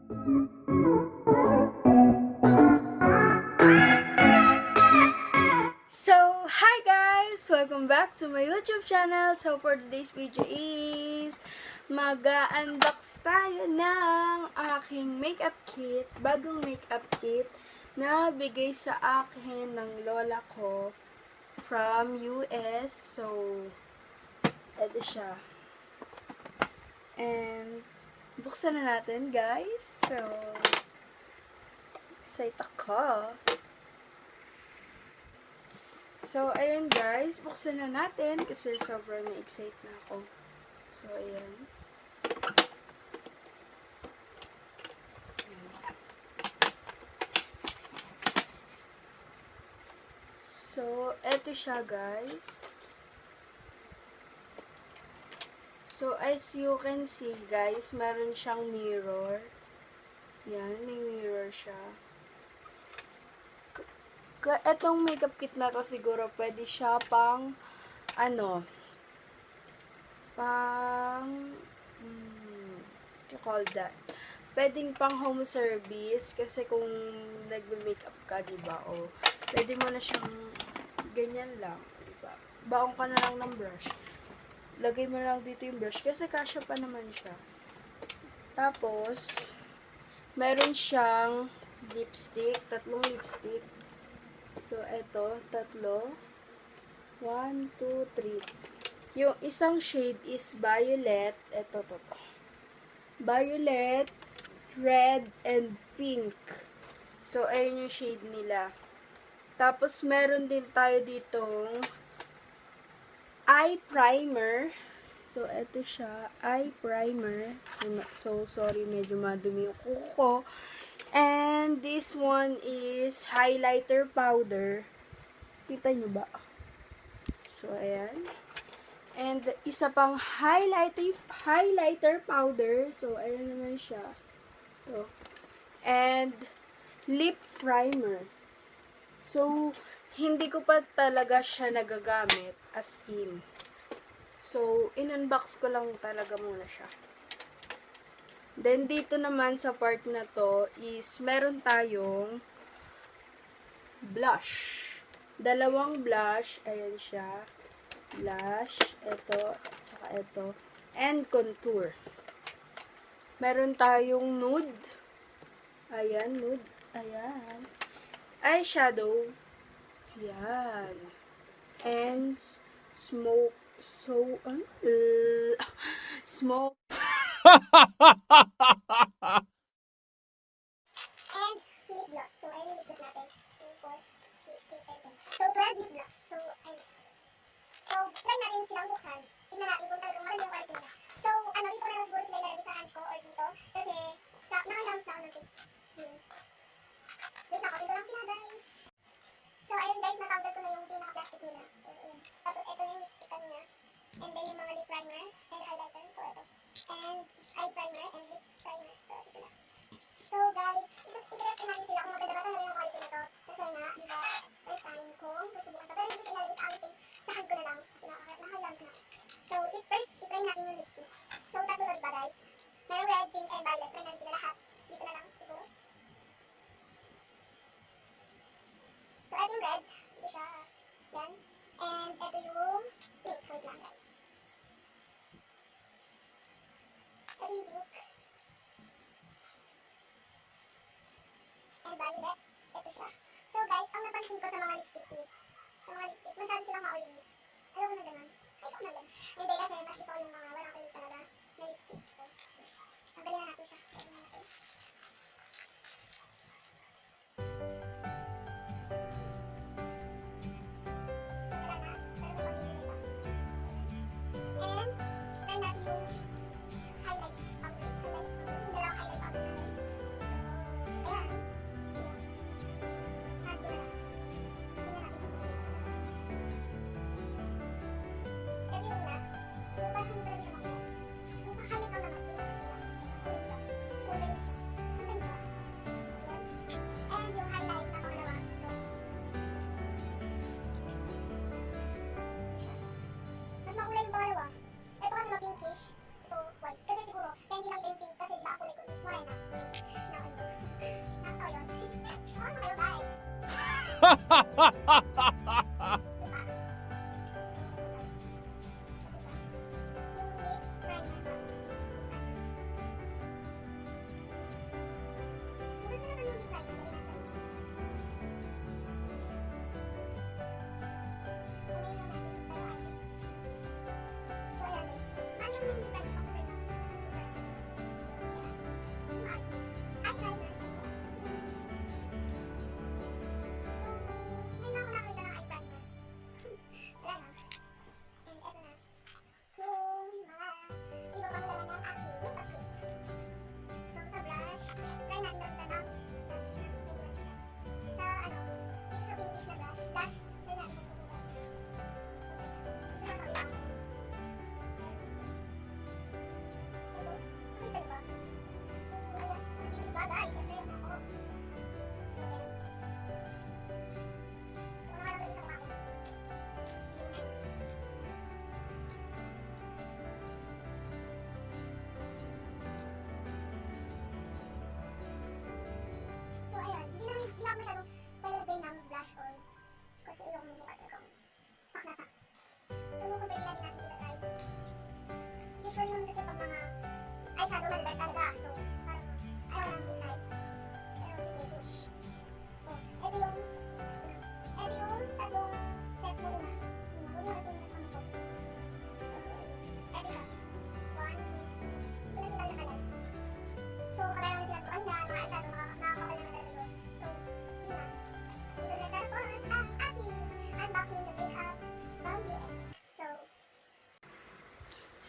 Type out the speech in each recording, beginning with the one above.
So, hi guys! Welcome back to my YouTube channel. So, for today's video is mag-unbox tayo ng aking makeup kit, bagong makeup kit na bigay sa akin ng lola ko from US. So, eto siya. And, buksan na natin guys. So, excited ako. So, ayan guys, buksan na natin kasi sobrang na-excite na ako. So, ayan. So, eto siya guys. So, as you can see guys, meron siyang mirror. Yan, may mirror siya. Etong makeup kit na to siguro pwede siya pang what you call that? Pwedeng pang home service kasi kung nagbe-makeup ka, diba? O, pwede mo na siyang ganyan lang, diba? Baong ka na lang ng brush. Lagay mo lang dito yung brush kasi kasya pa naman siya. Tapos, meron siyang lipstick, 3 lipstick. So, eto, 3. 1, 2, 3. Yung isang shade is violet. Eto, to. Violet, red, and pink. So, ayun yung shade nila. Tapos, meron din tayo ditong eye primer. So, eto siya, eye primer. So sorry, medyo madumi yung kuko ko. And this one is highlighter powder. Kita nyo ba? So, ayan. And isa pang highlighter powder. So, ayan naman siya. So, and lip primer. So, hindi ko pa talaga siya nagagamit as in. So, in-unbox ko lang talaga muna siya. Then, dito naman sa part na to is meron tayong blush. 2 blush. Ayan siya. Blush. Ito. Tsaka ito. And contour. Meron tayong nude. Ayan, nude. Ayan. Eyeshadow. Ayan. And smoke. Smoke. And lip gloss. So, ayun yung lip gloss natin. 2, 4, 6, 8, 10. So, 12 lip gloss. So, ayun. So, try natin silang buksan. Tingnan natin kung talagang maganda yung quality nila. So, dito na lang siguro sila ilalagay sa hands ko or dito. Kasi, nakailangan sa ng tips. Wait ako, dito lang sila guys. So, ayun guys, natanggal ko na yung pinaka-plastic nila. So, ayun. Tapos, ito na yung lipstick kanina. And then, yung mga lip primer and highlighter. So, ito. And eye primer and lip primer. So, ito sila. So guys, i-test natin sila kung maganda ba talaga yung quality nito. Kasi nga, diba, first time kong susubukan ito. Pero hindi ko ilalagay sa aking face. Sa hand ko na lang. Kasi nakakayams na. So, first, i-try natin yung lipstick. So, 3 to ba guys? May red, pink, and violet. Try natin sila lahat. Dito na lang, siguro. So, ito yung red. Ito siya. Yan. And ito yung pink. Wait lang guys. Ito yung pink. And violet. Ito siya. So guys, ang napansin ko sa mga lipstick is, masyado silang ma-oily. Ayoko na ganun. Hindi kasi mas gusto ko yung mga walang oil talaga na lipstick. So, tanggalin na natin siya.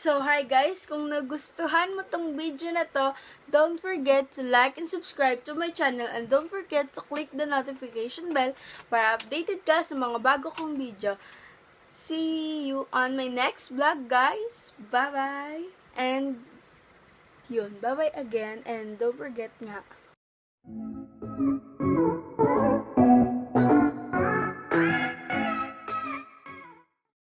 So, hi guys! Kung nagustuhan mo tong video na to, don't forget to like and subscribe to my channel and don't forget to click the notification bell para updated ka sa mga bago kong video. See you on my next vlog, guys! Bye-bye! And, yun, bye-bye again and don't forget nga.